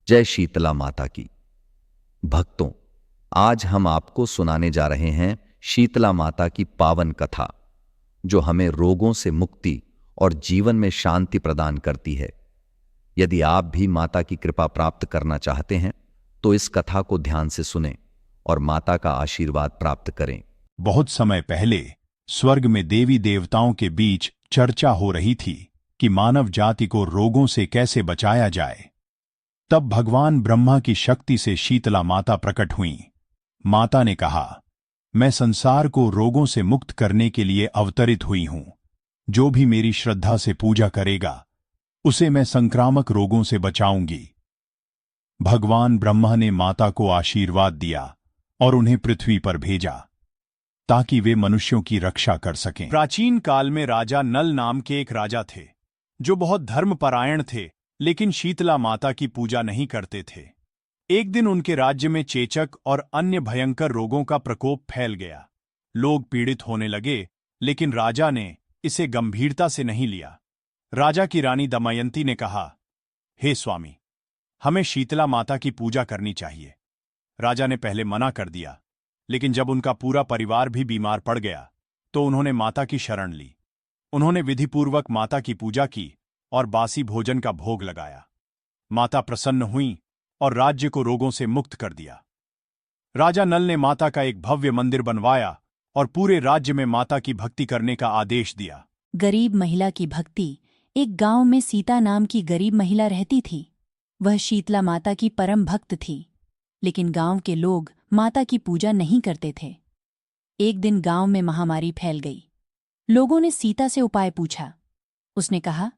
जय शीतला माता की। भक्तों, आज हम आपको सुनाने जा रहे हैं शीतला माता की पावन कथा, जो हमें रोगों से मुक्ति और जीवन में शांति प्रदान करती है। यदि आप भी माता की कृपा प्राप्त करना चाहते हैं तो इस कथा को ध्यान से सुनें और माता का आशीर्वाद प्राप्त करें। बहुत समय पहले स्वर्ग में देवी देवताओं के बीच चर्चा हो रही थी कि मानव जाति को रोगों से कैसे बचाया जाए। तब भगवान ब्रह्मा की शक्ति से शीतला माता प्रकट हुईं। माता ने कहा, मैं संसार को रोगों से मुक्त करने के लिए अवतरित हुई हूं। जो भी मेरी श्रद्धा से पूजा करेगा उसे मैं संक्रामक रोगों से बचाऊंगी। भगवान ब्रह्मा ने माता को आशीर्वाद दिया और उन्हें पृथ्वी पर भेजा ताकि वे मनुष्यों की रक्षा कर सकें। प्राचीन काल में राजा नल नाम के एक राजा थे जो बहुत धर्मपरायण थे, लेकिन शीतला माता की पूजा नहीं करते थे। एक दिन उनके राज्य में चेचक और अन्य भयंकर रोगों का प्रकोप फैल गया। लोग पीड़ित होने लगे, लेकिन राजा ने इसे गंभीरता से नहीं लिया। राजा की रानी दमयंती ने कहा, हे स्वामी, हमें शीतला माता की पूजा करनी चाहिए। राजा ने पहले मना कर दिया, लेकिन जब उनका पूरा परिवार भी बीमार पड़ गया तो उन्होंने माता की शरण ली। उन्होंने विधिपूर्वक माता की पूजा की और बासी भोजन का भोग लगाया। माता प्रसन्न हुईं और राज्य को रोगों से मुक्त कर दिया। राजा नल ने माता का एक भव्य मंदिर बनवाया और पूरे राज्य में माता की भक्ति करने का आदेश दिया। गरीब महिला की भक्ति। एक गांव में सीता नाम की गरीब महिला रहती थी। वह शीतला माता की परम भक्त थी, लेकिन गांव के लोग माता की पूजा नहीं करते थे। एक दिन गांव में महामारी फैल गई। लोगों ने सीता से उपाय पूछा। उसने कहा,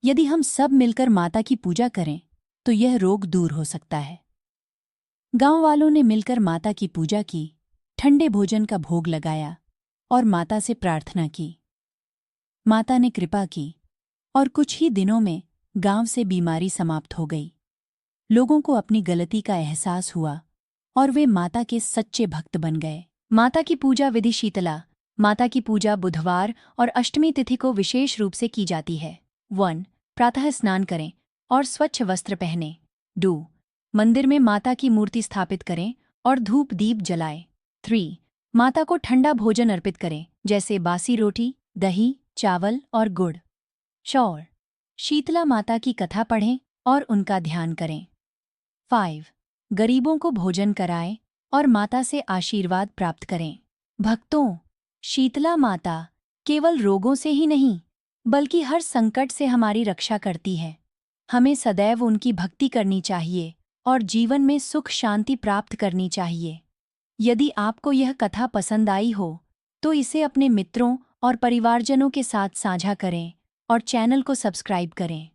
यदि हम सब मिलकर माता की पूजा करें तो यह रोग दूर हो सकता है। गांव वालों ने मिलकर माता की पूजा की, ठंडे भोजन का भोग लगाया और माता से प्रार्थना की। माता ने कृपा की और कुछ ही दिनों में गांव से बीमारी समाप्त हो गई। लोगों को अपनी गलती का एहसास हुआ और वे माता के सच्चे भक्त बन गए। माता की पूजा विधि। शीतला माता की पूजा बुधवार और अष्टमी तिथि को विशेष रूप से की जाती है। 1. प्रातः स्नान करें और स्वच्छ वस्त्र पहनें। 2. मंदिर में माता की मूर्ति स्थापित करें और धूप दीप जलाएं। 3. माता को ठंडा भोजन अर्पित करें, जैसे बासी रोटी, दही, चावल और गुड़। 4. शीतला माता की कथा पढ़ें और उनका ध्यान करें। 5. गरीबों को भोजन कराएं और माता से आशीर्वाद प्राप्त करें। भक्तों, शीतला माता केवल रोगों से ही नहीं, बल्कि हर संकट से हमारी रक्षा करती है। हमें सदैव उनकी भक्ति करनी चाहिए और जीवन में सुख शांति प्राप्त करनी चाहिए। यदि आपको यह कथा पसंद आई हो तो इसे अपने मित्रों और परिवारजनों के साथ साझा करें और चैनल को सब्सक्राइब करें।